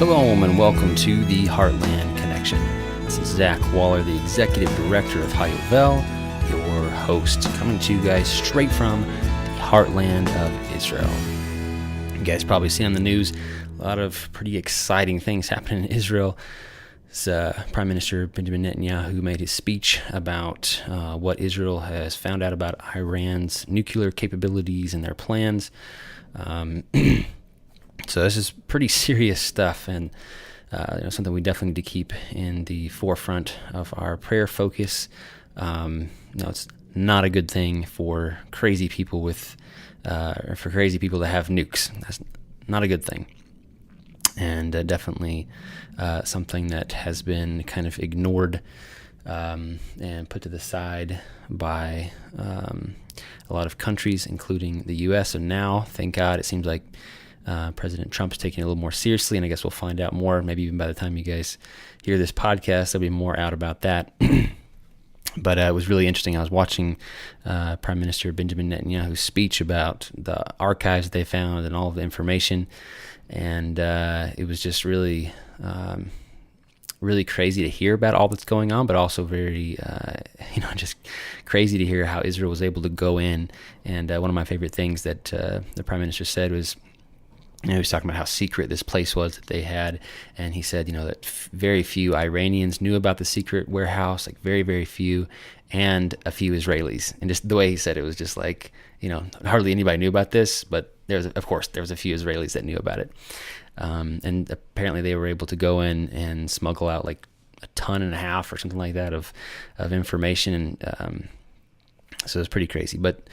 Shalom and welcome to the Heartland Connection. This is Zach Waller, the Executive Director of Yovel, your host, coming to you guys straight from the Heartland of Israel. You guys probably seen on the news a lot of pretty exciting things happening in Israel. It's, Prime Minister Benjamin Netanyahu made his speech about what Israel has found out about Iran's nuclear capabilities and their plans. So this is pretty serious stuff, and something we definitely need to keep in the forefront of our prayer focus. It's not a good thing for crazy people to have nukes. That's not a good thing, and definitely something that has been kind of ignored and put to the side by a lot of countries, including the U.S. And now, thank God, it seems like President Trump's taking it a little more seriously, and I guess we'll find out more. Maybe even by the time you guys hear this podcast, there'll be more out about that. But it was really interesting. I was watching Prime Minister Benjamin Netanyahu's speech about the archives they found and all of the information, and it was just really crazy to hear about all that's going on, but also very, just crazy to hear how Israel was able to go in. And one of my favorite things that the Prime Minister said was, he was talking about how secret this place was that they had, and he said, that very few Iranians knew about the secret warehouse, like very, very few, and a few Israelis. And just the way he said it was just like, hardly anybody knew about this, but there was a few Israelis that knew about it. And apparently they were able to go in and smuggle out like 1.5 tons or something like that of information, and so it's pretty crazy, but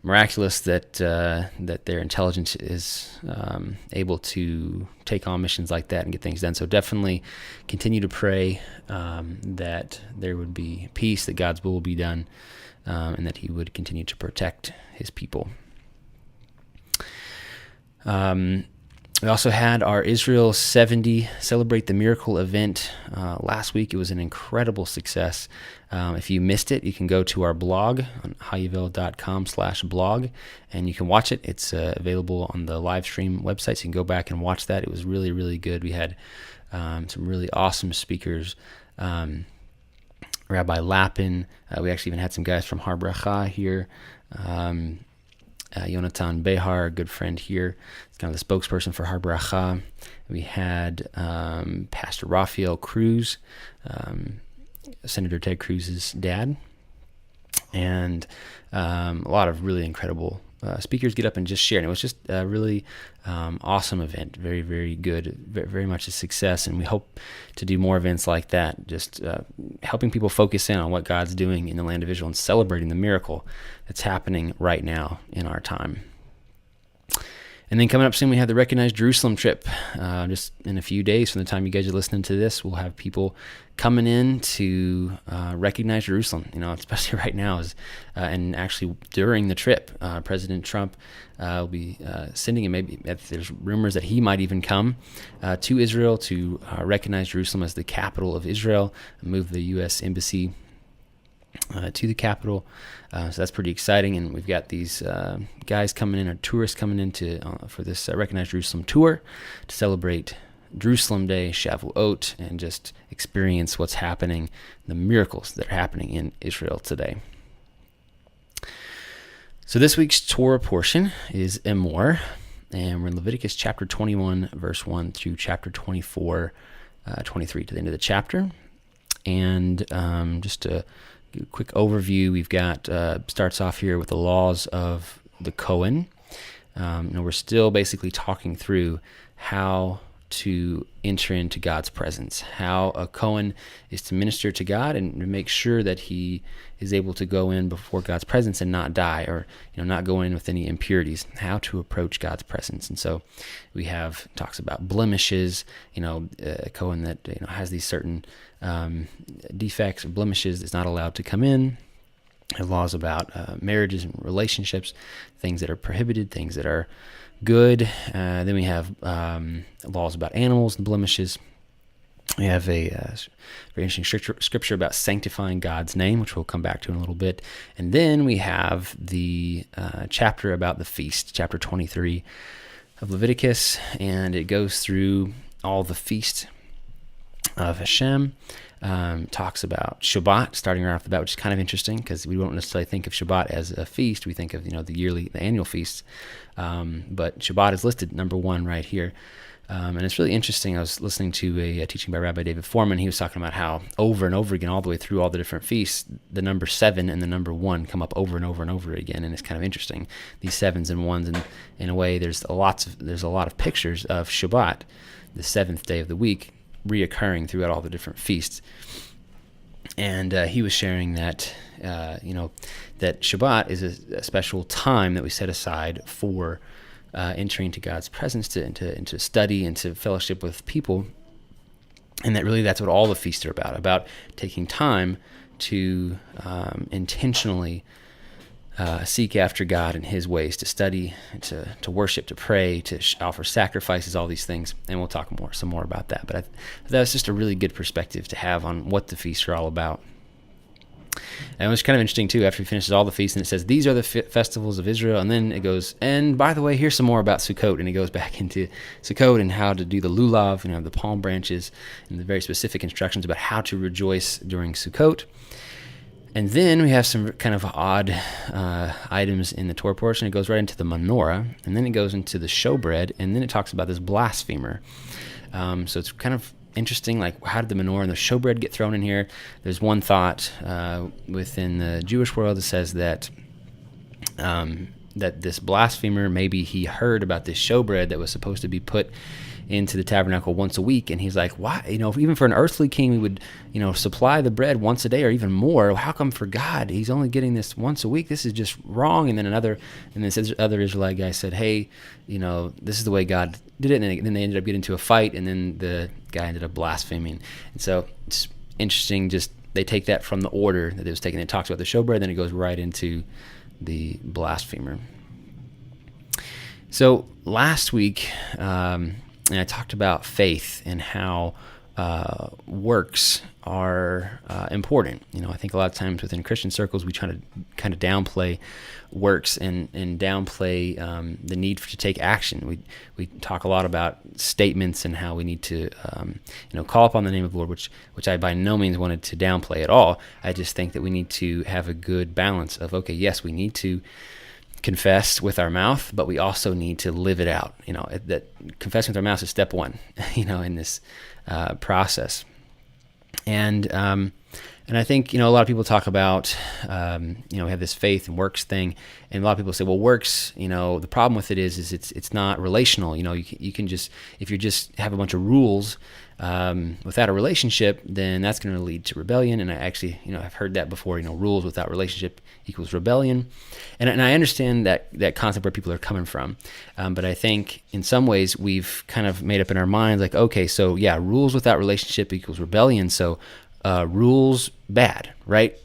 miraculous that their intelligence is able to take on missions like that and get things done. So definitely continue to pray that there would be peace, that God's will be done, and that He would continue to protect His people. We also had our Israel 70 Celebrate the Miracle event last week. It was an incredible success. If you missed it, you can go to our blog on hayovel.com/blog, and you can watch it. It's available on the live stream website, so you can go back and watch that. It was really, really good. We had some really awesome speakers. Rabbi Lapin. We actually even had some guys from Har Bracha here. Yonatan Behar, a good friend here. He's kind of the spokesperson for Har Bracha. We had Pastor Rafael Cruz, Senator Ted Cruz's dad, and a lot of really incredible speakers get up and just share. And it was just a really awesome event, very, very good, very much a success. And we hope to do more events like that, just helping people focus in on what God's doing in the land of Israel and celebrating the miracle that's happening right now in our time. And then coming up soon, we have the Recognize Jerusalem trip. Just in a few days from the time you guys are listening to this, we'll have people coming in to recognize Jerusalem, especially right now. And actually during the trip, President Trump will be sending, and maybe there's rumors that he might even come to Israel to recognize Jerusalem as the capital of Israel, and move the U.S. Embassy to the capital. So that's pretty exciting, and we've got these guys coming in, or tourists coming in for this Recognize Jerusalem tour to celebrate Jerusalem Day, Shavuot, and just experience what's happening, the miracles that are happening in Israel today. So this week's Torah portion is Emor, and we're in Leviticus chapter 21, verse 1 through chapter 24, 23 to the end of the chapter. And just a quick overview, we've got, starts off here with the laws of the Kohen. We're still basically talking through how to enter into God's presence, how a Kohen is to minister to God and to make sure that he is able to go in before God's presence and not die, or not go in with any impurities, how to approach God's presence. And so we have talks about blemishes, a Kohen that has these certain defects or blemishes is not allowed to come in. Laws about marriages and relationships, things that are prohibited, things that are good. Then we have laws about animals and blemishes. We have a very interesting scripture about sanctifying God's name, which we'll come back to in a little bit. And then we have the chapter about the feast, chapter 23 of Leviticus, and it goes through all the feasts of Hashem. Talks about Shabbat starting right off the bat, which is kind of interesting because we don't necessarily think of Shabbat as a feast. We think of the annual feasts, but Shabbat is listed number 1 right here. And it's really interesting. I was listening to a teaching by Rabbi David Foreman. He was talking about how over and over again, all the way through all the different feasts, the number 7 and the number 1 come up over and over and over again, and it's kind of interesting. These 7s and 1s, and in a way, there's a lot of pictures of Shabbat, the 7th day of the week, reoccurring throughout all the different feasts. And he was sharing that that Shabbat is a special time that we set aside for entering into God's presence, into study, into fellowship with people, and that really that's what all the feasts are about taking time to intentionally seek after God and His ways, to study, to worship, to pray, to offer sacrifices, all these things. And we'll talk some more about that. But that's just a really good perspective to have on what the feasts are all about. And it was kind of interesting, too, after he finishes all the feasts, and it says, these are the festivals of Israel. And then it goes, and by the way, here's some more about Sukkot. And he goes back into Sukkot and how to do the lulav, the palm branches, and the very specific instructions about how to rejoice during Sukkot. And then we have some kind of odd items in the Torah portion. It goes right into the menorah, and then it goes into the showbread, and then it talks about this blasphemer. So it's kind of interesting, like how did the menorah and the showbread get thrown in here? There's one thought within the Jewish world that says that that this blasphemer, maybe he heard about this showbread that was supposed to be put into the tabernacle once a week, and he's like, why, even for an earthly king we would supply the bread once a day or even more. How come for God he's only getting this once a week? This is just wrong. And then this other Israelite guy said, hey, this is the way God did it. And then they ended up getting into a fight, and then the guy ended up blaspheming. And so it's interesting, just they take that from the order that it was taken. It talks about the showbread, then it goes right into the blasphemer. So last week, and I talked about faith and how works are important. I think a lot of times within Christian circles, we try to kind of downplay works and downplay the need to take action. We talk a lot about statements and how we need to call upon the name of the Lord, which I by no means wanted to downplay at all. I just think that we need to have a good balance of, okay, yes, we need to confess with our mouth, but we also need to live it out. That confessing with our mouth is step 1, in this process. And I think, a lot of people talk about, we have this faith and works thing, and a lot of people say, well, works, the problem with it is it's not relational. You can just, if you just have a bunch of rules without a relationship, then that's going to lead to rebellion. And I actually, I've heard that before, rules without relationship equals rebellion. And I understand that concept where people are coming from. But I think in some ways we've kind of made up in our minds, like, okay, so yeah, rules without relationship equals rebellion. So rules bad, right?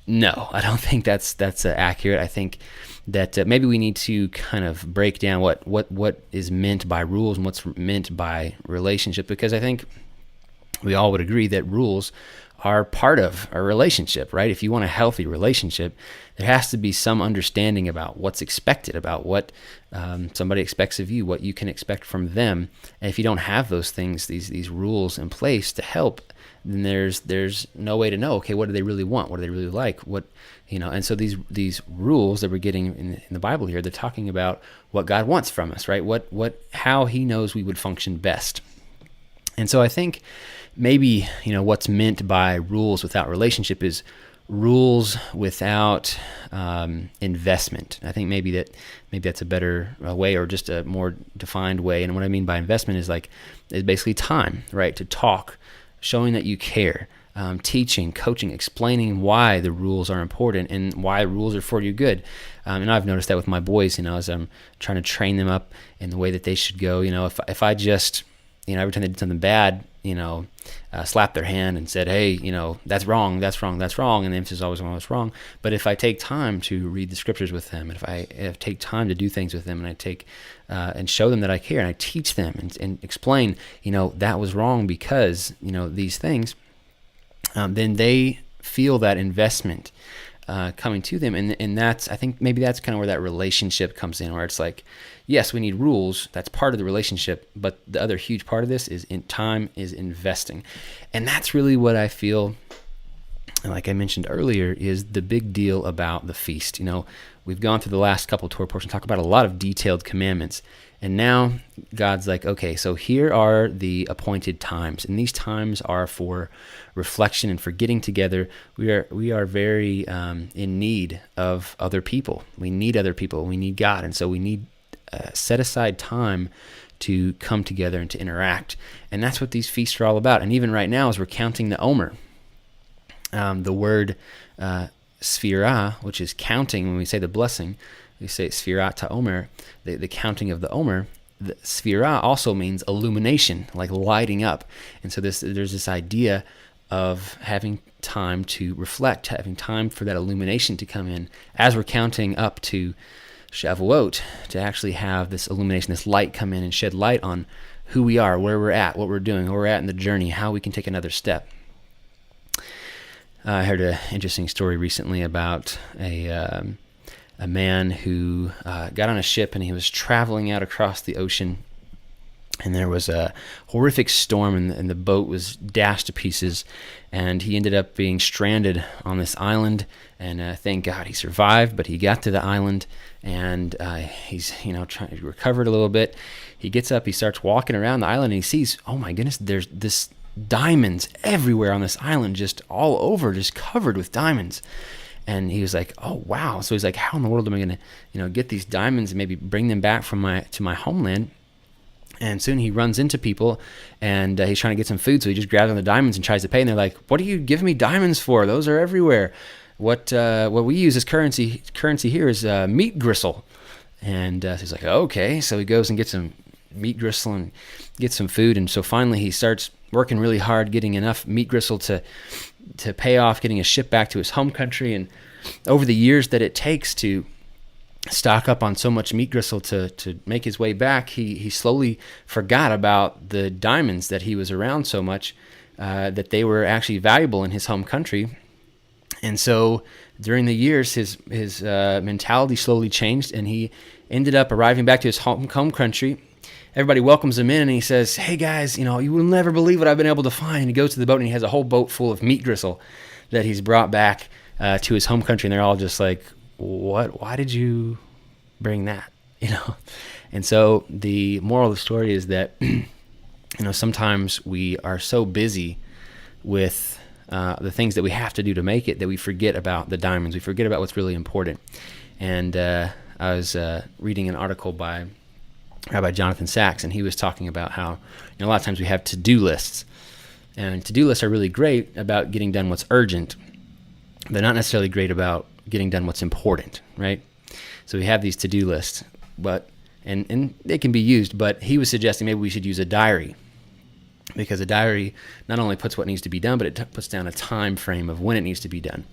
No, I don't think that's accurate. I think that maybe we need to kind of break down what is meant by rules and what's meant by relationship, because I think we all would agree that rules are part of a relationship, right? If you want a healthy relationship, there has to be some understanding about what's expected, about what somebody expects of you, what you can expect from them. And if you don't have those things, these rules in place to help, then there's no way to know, okay, what do they really want? What do they really like? And so these rules that we're getting in the Bible here, they're talking about what God wants from us, right? How He knows we would function best. And so I think maybe, what's meant by rules without relationship is rules without investment. I think maybe that's a better way, or just a more defined way. And what I mean by investment is basically time, right? To talk, showing that you care, teaching, coaching, explaining why the rules are important and why rules are for your good. And I've noticed that with my boys, as I'm trying to train them up in the way that they should go. If I just, every time they did something bad, slapped their hand and said, hey, that's wrong, that's wrong, that's wrong, and the emphasis is always on what's wrong. But if I take time to read the scriptures with them, and if I take time to do things with them, and I take and show them that I care, and I teach them and explain, that was wrong because, these things, then they feel that investment coming to them, and I think maybe that's kind of where that relationship comes in, where it's like, yes, we need rules. That's part of the relationship, but the other huge part of this is time is investing, and that's really what I feel. Like I mentioned earlier, is the big deal about the feast. We've gone through the last couple Torah portions, talk about a lot of detailed commandments. And now God's like, okay, so here are the appointed times. And these times are for reflection and for getting together. We are very in need of other people. We need other people. We need God. And so we need set aside time to come together and to interact. And that's what these feasts are all about. And even right now, as we're counting the Omer, the word sphira, which is counting, when we say the blessing, we say sphira ta omer, the counting of the Omer. The sphira also means illumination, like lighting up. And so there's this idea of having time to reflect, having time for that illumination to come in as we're counting up to Shavuot, to actually have this illumination, this light come in and shed light on who we are, where we're at, what we're doing, where we're at in the journey, how we can take another step. I heard an interesting story recently about a man who got on a ship and he was traveling out across the ocean, and there was a horrific storm and the boat was dashed to pieces, and he ended up being stranded on this island. And thank God he survived, but he got to the island and he's trying to recover a little bit. He gets up, he starts walking around the island, and he sees, oh my goodness, there's this diamonds everywhere on this island, just all over, just covered with diamonds. And he was like, oh wow. So he's like, how in the world am I going to get these diamonds and maybe bring them back to my homeland? And soon he runs into people, and he's trying to get some food, so he just grabs on the diamonds and tries to pay. And they're like, what are you giving me diamonds for? Those are everywhere. What we use as currency here is meat gristle. And so he's like, okay. So he goes and gets some meat gristle and gets some food. And so finally he starts working really hard, getting enough meat gristle to pay off getting a ship back to his home country. And over the years that it takes to stock up on so much meat gristle to make his way back, he slowly forgot about the diamonds that he was around so much, that they were actually valuable in his home country. And so during the years, his mentality slowly changed, and he ended up arriving back to his home country. Everybody welcomes him in, and he says, hey guys, you will never believe what I've been able to find. And he goes to the boat, and he has a whole boat full of meat gristle that he's brought back to his home country. And they're all just like, what? Why did you bring that? And so the moral of the story is that, sometimes we are so busy with the things that we have to do to make it that we forget about the diamonds. We forget about what's really important. And I was reading an article by Rabbi Jonathan Sachs, and he was talking about how a lot of times we have to-do lists, and to-do lists are really great about getting done what's urgent. They're not necessarily great about getting done what's important, right? So we have these to-do lists, and they can be used, but he was suggesting maybe we should use a diary, because a diary not only puts what needs to be done, but it puts down a time frame of when it needs to be done,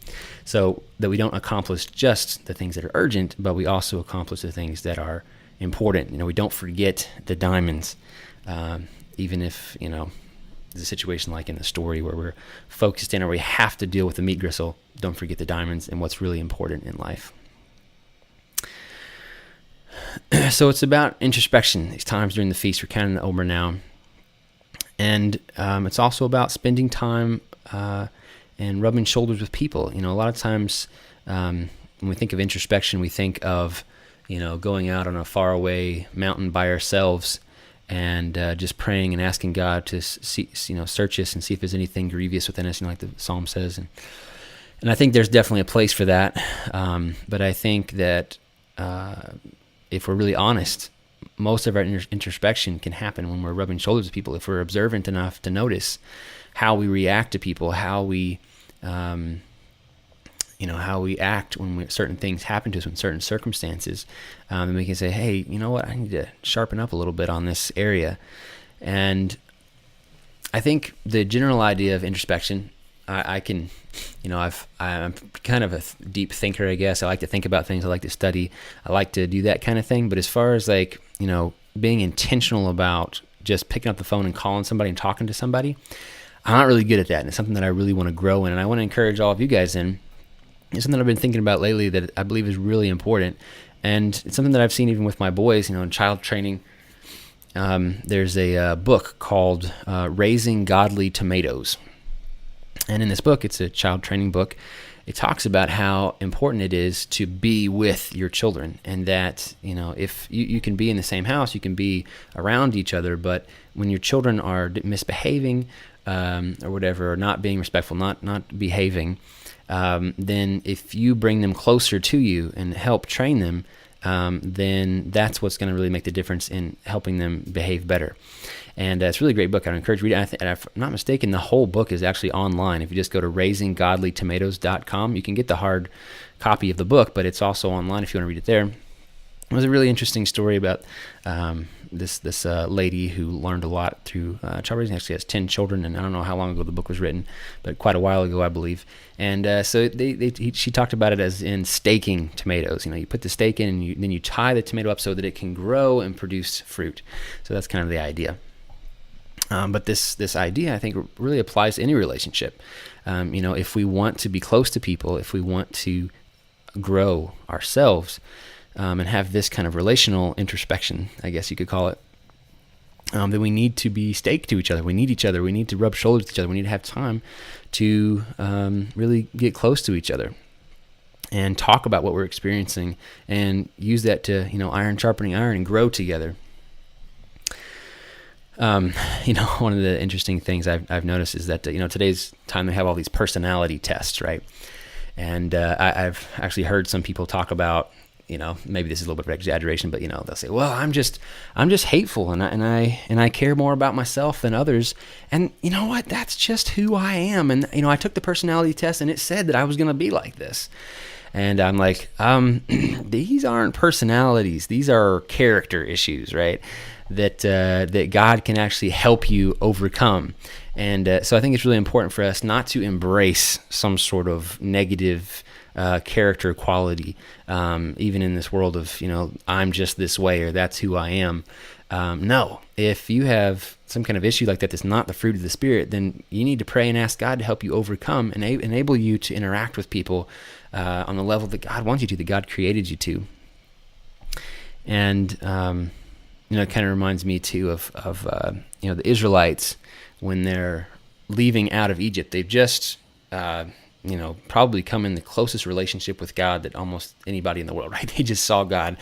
so that we don't accomplish just the things that are urgent, but we also accomplish the things that are important. We don't forget the diamonds, even if there's a situation like in the story where we're focused in, or we have to deal with the meat gristle. Don't forget the diamonds and what's really important in life. So it's about introspection. These times during the feast, we're counting the Omer now, and it's also about spending time and rubbing shoulders with people. A lot of times when we think of introspection, we think of going out on a faraway mountain by ourselves and just praying and asking God to see, search us and see if there's anything grievous within us, like the Psalm says. And I think there's definitely a place for that. But I think that if we're really honest, most of our introspection can happen when we're rubbing shoulders with people. If we're observant enough to notice how we react to people, how we act when certain things happen to us, in certain circumstances, and we can say, hey, you know what, I need to sharpen up a little bit on this area. And I think the general idea of introspection, I'm kind of a deep thinker, I guess. I like to think about things. I like to study. I like to do that kind of thing. But as far as being intentional about just picking up the phone and calling somebody and talking to somebody, I'm not really good at that. And it's something that I really want to grow in. And I want to encourage all of you guys in, It's something I've been thinking about lately that I believe is really important. And it's something that I've seen even with my boys, in child training. There's a book called Raising Godly Tomatoes. And in this book, it's a child training book. It talks about how important it is to be with your children, and that, if you can be in the same house, you can be around each other, but when your children are misbehaving or whatever, or not being respectful, not behaving, then if you bring them closer to you and help train them, then that's what's going to really make the difference in helping them behave better. And it's a really great book. I would encourage you to read it. And if I'm not mistaken, the whole book is actually online. If you just go to raisinggodlytomatoes.com, you can get the hard copy of the book, but it's also online if you want to read it there. It was a really interesting story about this lady who learned a lot through child raising. Actually has 10 children, and I don't know how long ago the book was written, but quite a while ago, I believe. And so she talked about it as in staking tomatoes. You put the stake in, and then you tie the tomato up so that it can grow and produce fruit. So that's kind of the idea. But this idea, I think, really applies to any relationship. If we want to be close to people, if we want to grow ourselves, and have this kind of relational introspection, I guess you could call it, then we need to be staked to each other. We need each other. We need to rub shoulders with each other. We need to have time to really get close to each other and talk about what we're experiencing, and use that to, iron sharpening iron, and grow together. One of the interesting things I've noticed is that, today's time they have all these personality tests, right? And I've actually heard some people talk about, maybe this is a little bit of exaggeration, but they'll say, well, I'm just hateful, and I care more about myself than others. And you know what? That's just who I am. And I took the personality test, and it said that I was going to be like this. And I'm like, these aren't personalities; these are character issues, right? That God can actually help you overcome. And so I think it's really important for us not to embrace some sort of negative character quality, even in this world of, I'm just this way, or that's who I am. No, if you have some kind of issue like that that's not the fruit of the Spirit, then you need to pray and ask God to help you overcome and enable you to interact with people on the level that God wants you to, that God created you to. And it kind of reminds me too of the Israelites when they're leaving out of Egypt. They've just probably come in the closest relationship with God that almost anybody in the world, right? They just saw God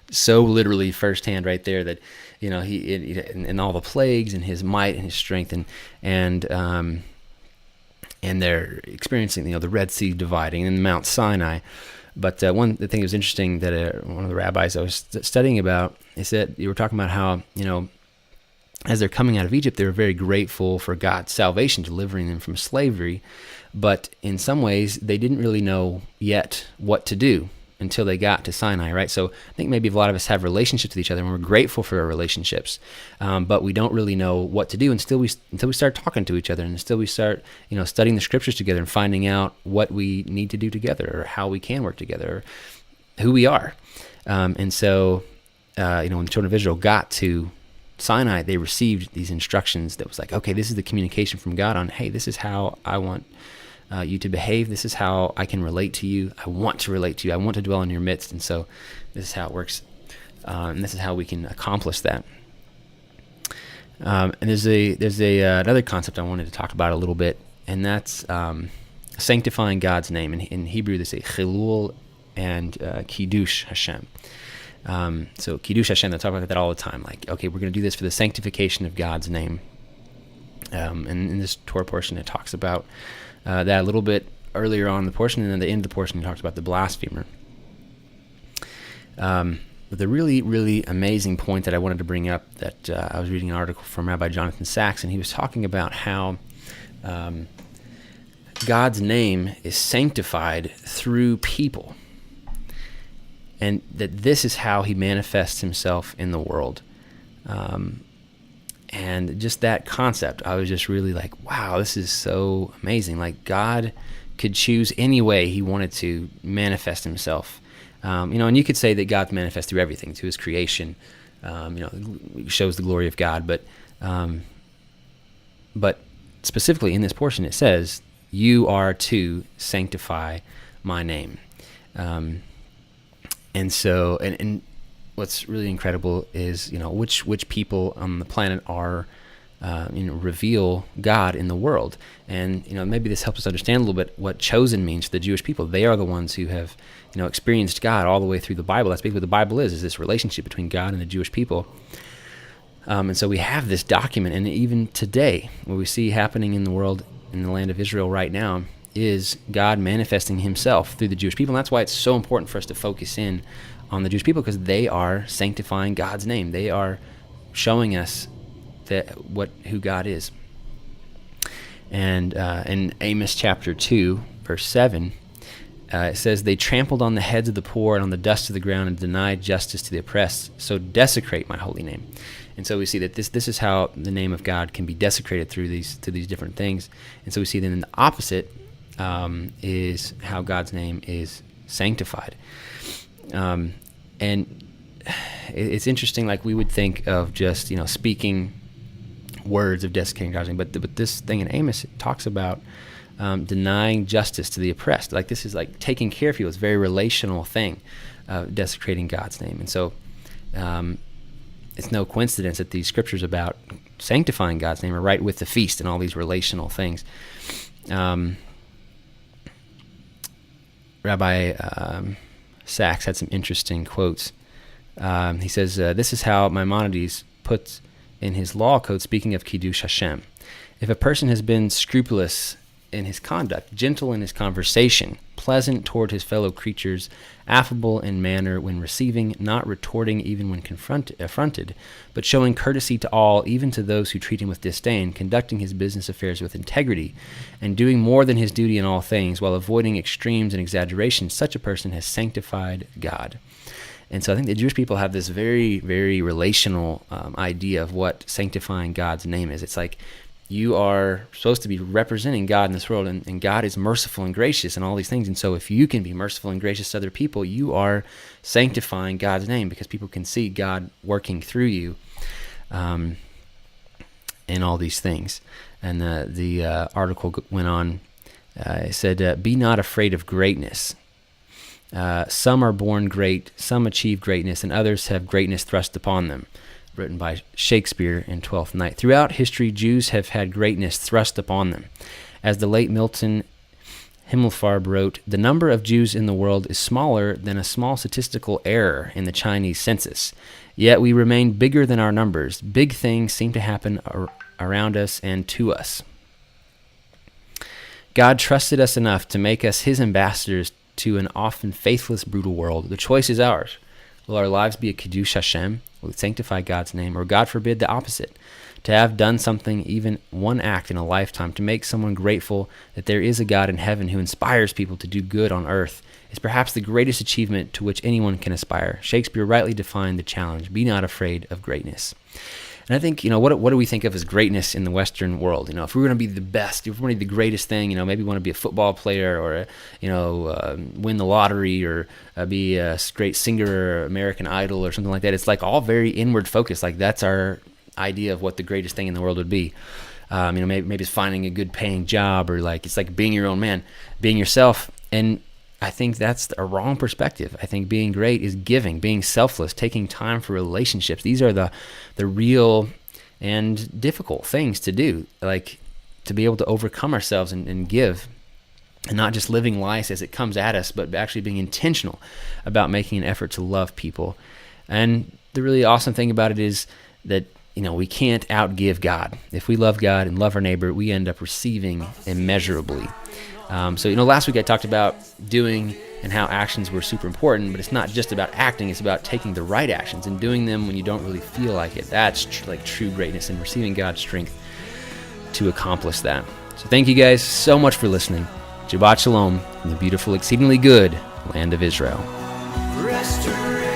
so literally firsthand right there that, he and all the plagues and his might and his strength, and they're experiencing, the Red Sea dividing and Mount Sinai. But the thing that was interesting that one of the rabbis I was studying about is that you were talking about how, as they're coming out of Egypt, they were very grateful for God's salvation, delivering them from slavery. But in some ways, they didn't really know yet what to do until they got to Sinai, right? So I think maybe a lot of us have relationships with each other, and we're grateful for our relationships, but we don't really know what to do until we start talking to each other, and until we start, studying the scriptures together and finding out what we need to do together, or how we can work together, or who we are. And so, when the children of Israel got to Sinai, they received these instructions that was like, okay, this is the communication from God on, hey, this is how I want you to behave. This is how I can relate to you. I want to relate to you. I want to dwell in your midst. And so this is how it works. And this is how we can accomplish that. And there's another concept I wanted to talk about a little bit, and that's sanctifying God's name. In Hebrew, they say chilul and kiddush Hashem. So kiddush Hashem, they talk about that all the time. Like, okay, we're going to do this for the sanctification of God's name. And in this Torah portion, it talks about that a little bit earlier on in the portion, and then the end of the portion, it talks about the blasphemer. But the really, really amazing point that I wanted to bring up, that I was reading an article from Rabbi Jonathan Sachs, and he was talking about how God's name is sanctified through people, and that this is how he manifests himself in the world. And just that concept, I was just really like, wow, this is so amazing. Like, God could choose any way he wanted to manifest himself. And you could say that God manifests through everything, through his creation, shows the glory of God. But specifically in this portion, it says, you are to sanctify my name. And so, and what's really incredible is, which people on the planet are, reveal God in the world. And, maybe this helps us understand a little bit what chosen means to the Jewish people. They are the ones who have, experienced God all the way through the Bible. That's basically what the Bible is this relationship between God and the Jewish people. And so we have this document, and even today, what we see happening in the world, in the land of Israel right now, is God manifesting himself through the Jewish people. And that's why it's so important for us to focus in on the Jewish people, because they are sanctifying God's name. They are showing us who God is. And in Amos chapter 2, verse 7, it says, "They trampled on the heads of the poor and on the dust of the ground and denied justice to the oppressed, so desecrate my holy name." And so we see that this is how the name of God can be desecrated through these different things. And so we see then the opposite is how God's name is sanctified. And it's interesting, like we would think of just, speaking words of desecrating God's name, but this thing in Amos, it talks about denying justice to the oppressed. Like this is like taking care of people. It's a very relational thing, desecrating God's name. And so it's no coincidence that these scriptures about sanctifying God's name are right with the feast and all these relational things. Rabbi Sachs had some interesting quotes. He says, "This is how Maimonides puts in his law code, speaking of Kiddush Hashem. If a person has been scrupulous in his conduct, gentle in his conversation, pleasant toward his fellow creatures, affable in manner when receiving, not retorting even when affronted, but showing courtesy to all, even to those who treat him with disdain, conducting his business affairs with integrity, and doing more than his duty in all things, while avoiding extremes and exaggerations, such a person has sanctified God." And so I think the Jewish people have this very, very relational idea of what sanctifying God's name is. It's like you are supposed to be representing God in this world, and God is merciful and gracious and all these things. And so if you can be merciful and gracious to other people, you are sanctifying God's name, because people can see God working through you in all these things. And the article went on, it said, "Be not afraid of greatness. Some are born great, some achieve greatness, and others have greatness thrust upon them." Written by Shakespeare in Twelfth Night. Throughout history, Jews have had greatness thrust upon them. As the late Milton Himmelfarb wrote, "The number of Jews in the world is smaller than a small statistical error in the Chinese census. Yet we remain bigger than our numbers. Big things seem to happen around us and to us. God trusted us enough to make us his ambassadors to an often faithless, brutal world. The choice is ours. Will our lives be a Kiddush Hashem? Will it sanctify God's name? Or, God forbid, the opposite? To have done something, even one act in a lifetime, to make someone grateful that there is a God in heaven who inspires people to do good on earth, is perhaps the greatest achievement to which anyone can aspire. Shakespeare rightly defined the challenge, be not afraid of greatness." And I think, what do we think of as greatness in the Western world? If we're going to be the best, if we're going to be the greatest thing, maybe we want to be a football player, or, win the lottery, or be a great singer, or American Idol, or something like that. It's like all very inward focused. Like that's our idea of what the greatest thing in the world would be. Maybe it's finding a good paying job, or like, it's like being your own man, being yourself. And I think that's a wrong perspective. I think being great is giving, being selfless, taking time for relationships. These are the real and difficult things to do, like to be able to overcome ourselves and give, and not just living life as it comes at us, but actually being intentional about making an effort to love people. And the really awesome thing about it is that, we can't outgive God. If we love God and love our neighbor, we end up receiving immeasurably. So, last week I talked about doing and how actions were super important, but it's not just about acting, it's about taking the right actions and doing them when you don't really feel like it. That's true greatness, and receiving God's strength to accomplish that. So thank you guys so much for listening. Shabbat Shalom from the beautiful, exceedingly good land of Israel. Restoration.